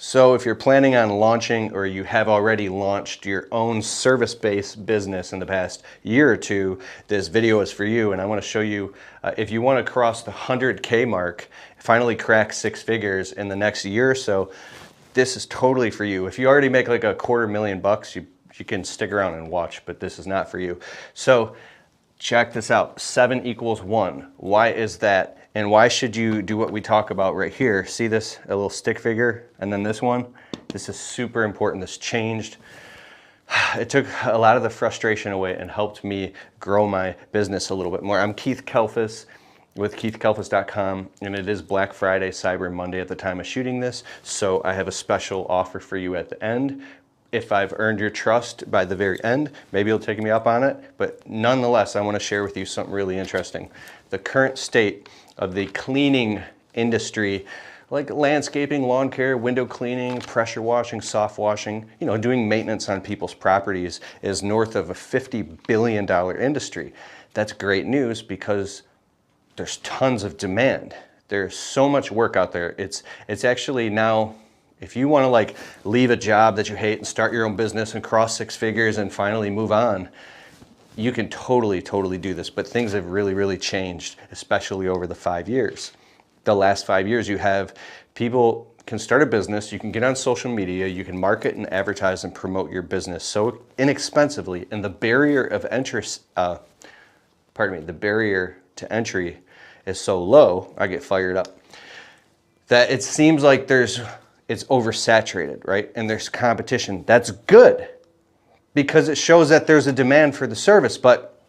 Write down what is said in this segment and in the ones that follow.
So if you're planning on launching or you have already launched your own service-based business in the past year or two, this video is for you. And I want to show you if you want to cross the 100K mark, finally crack 6 figures in the next year or so, this is totally for you. If you already make like $250,000, you can stick around and watch, but this is not for you. So check this out, 7 equals 1. Why is that? And why should you do what we talk about right here? See this, a little stick figure, and then this one? This is super important. This changed. It took a lot of the frustration away and helped me grow my business a little bit more. I'm Keith Kalfas with KeithKalfas.com, and it is Black Friday, Cyber Monday at the time of shooting this, so I have a special offer for you at the end. If I've earned your trust by the very end, maybe you'll take me up on it, but nonetheless, I want to share with you something really interesting. The current state of the cleaning industry, like landscaping, lawn care, window cleaning, pressure washing, soft washing, doing maintenance on people's properties is north of a $50 billion industry. That's great news because there's tons of demand. There's so much work out there. It's actually now, if you want to leave a job that you hate and start your own business and cross 6 figures and finally move on, you can totally do this, but things have really changed, especially over the 5 years. The last 5 years, you have people can start a business, you can get on social media, you can market and advertise and promote your business so inexpensively, and the barrier of entry, the barrier to entry is so low, I get fired up, that it seems like it's oversaturated, right? And there's competition. That's good, because it shows that there's a demand for the service, but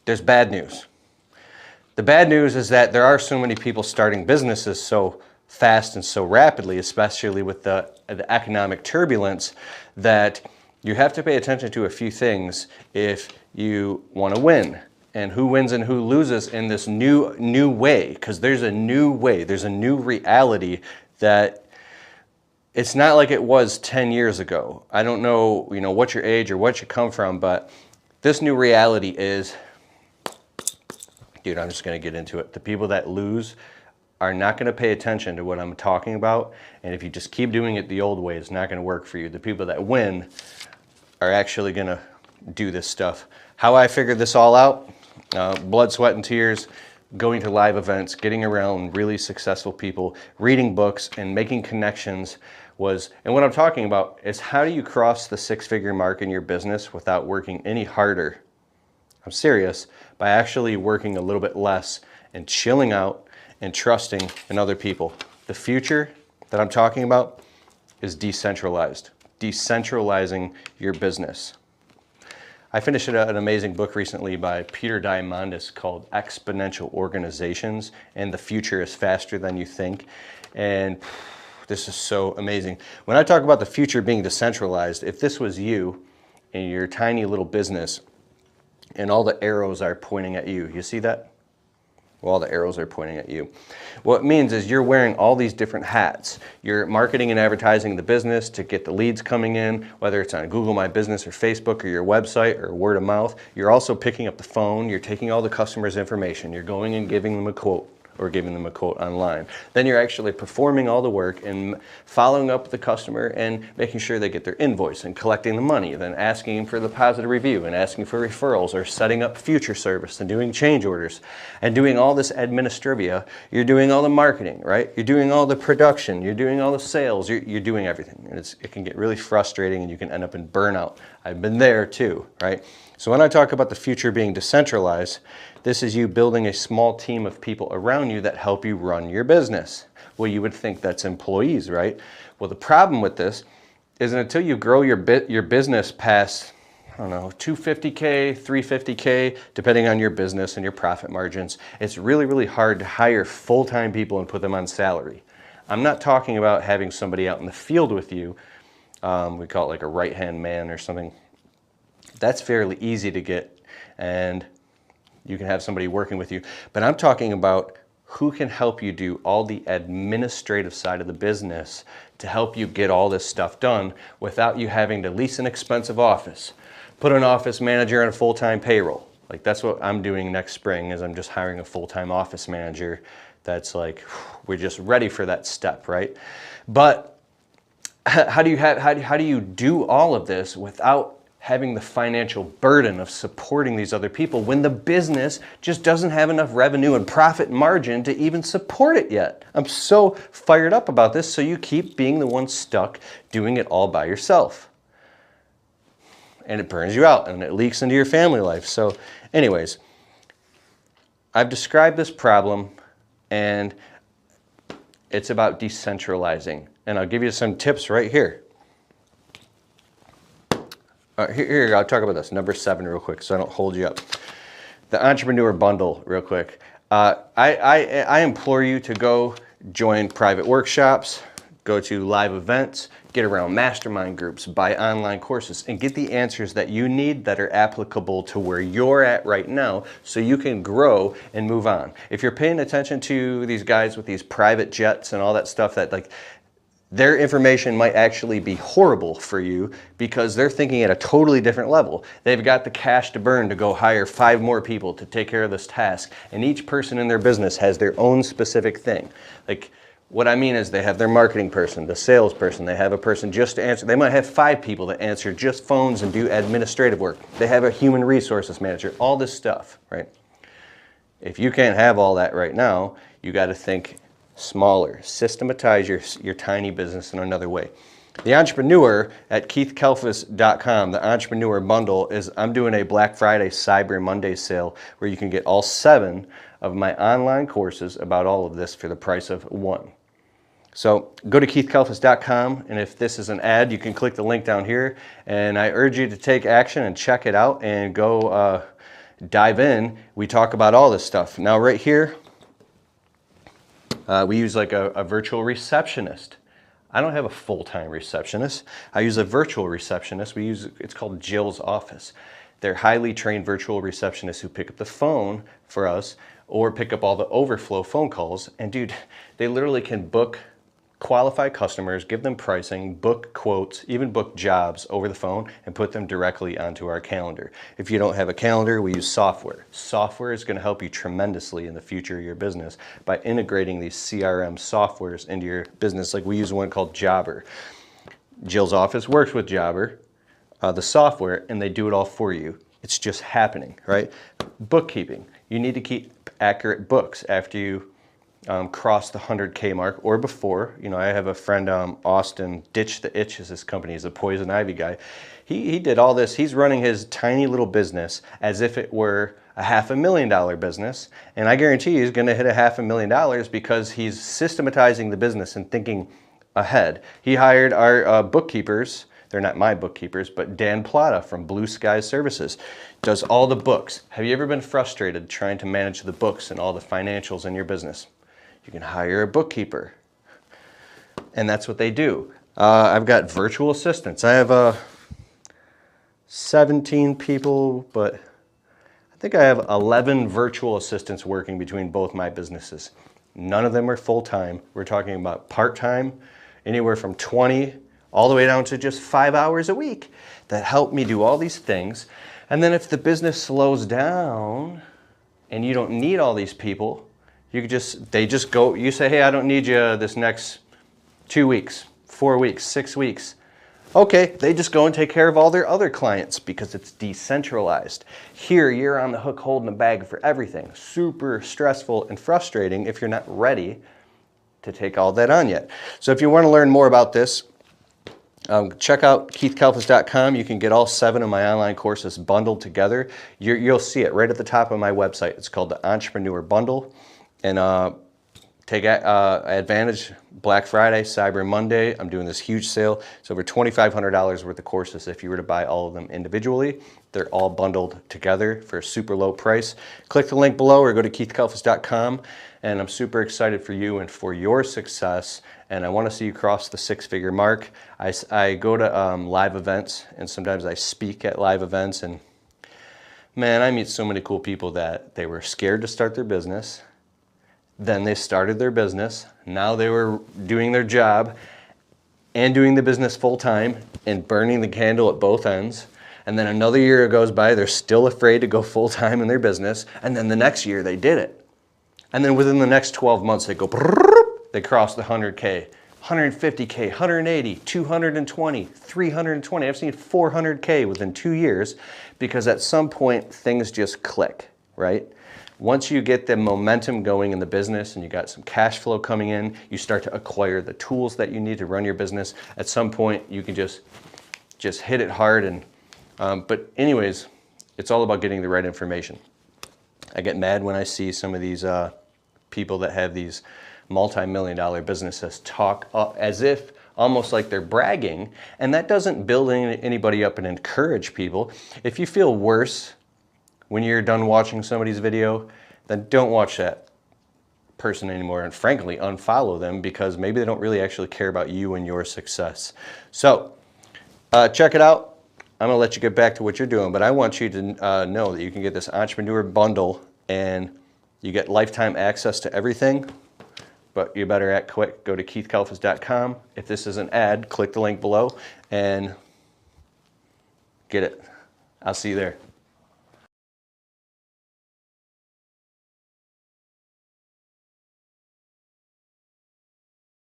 there's bad news. The bad news is that there are so many people starting businesses so fast and so rapidly, especially with the economic turbulence, that you have to pay attention to a few things if you want to win. And who wins and who loses in this new way, because there's a new way, there's a new reality that it's not like it was 10 years ago. I don't know, what your age or what you come from, but this new reality is, dude, I'm just gonna get into it. The people that lose are not gonna pay attention to what I'm talking about, and if you just keep doing it the old way, it's not gonna work for you. The people that win are actually gonna do this stuff. How I figured this all out, blood, sweat, and tears, going to live events, getting around really successful people, reading books, and making connections and what I'm talking about is how do you cross the 6-figure mark in your business without working any harder? I'm serious, by actually working a little bit less and chilling out and trusting in other people. The future that I'm talking about is decentralized, decentralizing your business. I finished an amazing book recently by Peter Diamandis called Exponential Organizations, and the future is faster than you think. And this is so amazing. When I talk about the future being decentralized, if this was you in your tiny little business and all the arrows are pointing at you, you see that? Well, all the arrows are pointing at you. What it means is you're wearing all these different hats. You're marketing and advertising the business to get the leads coming in, whether it's on Google My Business or Facebook or your website or word of mouth. You're also picking up the phone. You're taking all the customers' information. You're going and giving them a quote or giving them a quote online. Then you're actually performing all the work and following up with the customer and making sure they get their invoice and collecting the money, then asking for the positive review and asking for referrals or setting up future service and doing change orders and doing all this administrivia. You're doing all the marketing, right? You're doing all the production. You're doing all the sales. You're doing everything. And it can get really frustrating and you can end up in burnout. I've been there too, right? So when I talk about the future being decentralized, this is you building a small team of people around you that help you run your business. Well, you would think that's employees, right? Well, the problem with this is until you grow your business past, I don't know, 250K, 350K, depending on your business and your profit margins, it's really hard to hire full-time people and put them on salary. I'm not talking about having somebody out in the field with you. We call it like a right-hand man or something. That's fairly easy to get, and you can have somebody working with you. But I'm talking about who can help you do all the administrative side of the business to help you get all this stuff done without you having to lease an expensive office, put an office manager on a full-time payroll. Like that's what I'm doing next spring is I'm just hiring a full-time office manager that's like, we're just ready for that step, right? But how do you do all of this without having the financial burden of supporting these other people when the business just doesn't have enough revenue and profit margin to even support it yet? I'm so fired up about this. So you keep being the one stuck doing it all by yourself. And it burns you out and it leaks into your family life. So anyways, I've described this problem, and it's about decentralizing. And I'll give you some tips right here. Here, I'll talk about this. Number 7 real quick so I don't hold you up. The Entrepreneur Bundle real quick. I implore you to go join private workshops, go to live events, get around mastermind groups, buy online courses, and get the answers that you need that are applicable to where you're at right now so you can grow and move on. If you're paying attention to these guys with these private jets and all that stuff, that like their information might actually be horrible for you because they're thinking at a totally different level. They've got the cash to burn to go hire 5 more people to take care of this task, and each person in their business has their own specific thing. Like, what I mean is they have their marketing person, the salesperson, they have a person just to answer. They might have 5 people that answer just phones and do administrative work. They have a human resources manager, all this stuff, right? If you can't have all that right now, you got to think smaller. Systematize your tiny business in another way. The Entrepreneur at keithkalfas.com, the Entrepreneur Bundle, is I'm doing a Black Friday, Cyber Monday sale where you can get all 7 of my online courses about all of this for the price of 1. So go to keithkalfas.com, and if this is an ad, you can click the link down here, and I urge you to take action and check it out and go dive in. We talk about all this stuff. Now right here, we use like a virtual receptionist. I don't have a full-time receptionist. I use a virtual receptionist. It's called Jill's Office. They're highly trained virtual receptionists who pick up the phone for us or pick up all the overflow phone calls. And dude, they literally can book qualified customers, give them pricing, book quotes, even book jobs over the phone and put them directly onto our calendar. If you don't have a calendar, we use software. Software is going to help you tremendously in the future of your business by integrating these CRM softwares into your business. Like we use one called Jobber. Jill's Office works with Jobber, the software, and they do it all for you. It's just happening, right? Bookkeeping. You need to keep accurate books after you cross the 100K mark or before. You know, I have a friend, Austin, Ditch the Itch is his company. He's a poison ivy guy. He did all this. He's running his tiny little business as if it were a $500,000 business. And I guarantee he's going to hit a $500,000 because he's systematizing the business and thinking ahead. He hired our bookkeepers. They're not my bookkeepers, but Dan Plata from Blue Sky Services does all the books. Have you ever been frustrated trying to manage the books and all the financials in your business? You can hire a bookkeeper, and that's what they do. I've got virtual assistants. I have 17 people, but I think I have 11 virtual assistants working between both my businesses. None of them are full-time. We're talking about part-time, anywhere from 20 all the way down to just 5 hours a week that help me do all these things. And then if the business slows down and you don't need all these people, they just go, you say, hey, I don't need you this next 2 weeks, 4 weeks, 6 weeks. Okay, they just go and take care of all their other clients because it's decentralized. Here, you're on the hook holding the bag for everything. Super stressful and frustrating if you're not ready to take all that on yet. So if you want to learn more about this, check out keithkalfas.com. You can get all 7 of my online courses bundled together. You'll see it right at the top of my website. It's called the Entrepreneur Bundle. And take advantage. Black Friday, Cyber Monday, I'm doing this huge sale. It's over $2,500 worth of courses if you were to buy all of them individually. They're all bundled together for a super low price. Click the link below or go to keithkalfas.com. And I'm super excited for you and for your success. And I want to see you cross the 6-figure mark. I go to live events, and sometimes I speak at live events. And man, I meet so many cool people that they were scared to start their business. Then they started their business. Now they were doing their job and doing the business full time and burning the candle at both ends. And then another year goes by, they're still afraid to go full time in their business. And then the next year they did it. And then within the next 12 months, they go, they cross the 100K, 150K, 180, 220, 320. I've seen 400K within 2 years because at some point things just click, right? Once you get the momentum going in the business and you got some cash flow coming in, you start to acquire the tools that you need to run your business. At some point, you can just hit it hard. And but anyways, it's all about getting the right information. I get mad when I see some of these people that have these multi-million-dollar businesses talk as if almost like they're bragging, and that doesn't build anybody up and encourage people. If you feel worse when you're done watching somebody's video, then don't watch that person anymore, and frankly unfollow them, because maybe they don't really actually care about you and your success. So check it out. I'm gonna let you get back to what you're doing, but I want you to know that you can get this entrepreneur bundle and you get lifetime access to everything, but you better act quick. Go to keithkalfas.com. If this is an ad, click the link below and get it. I'll see you there.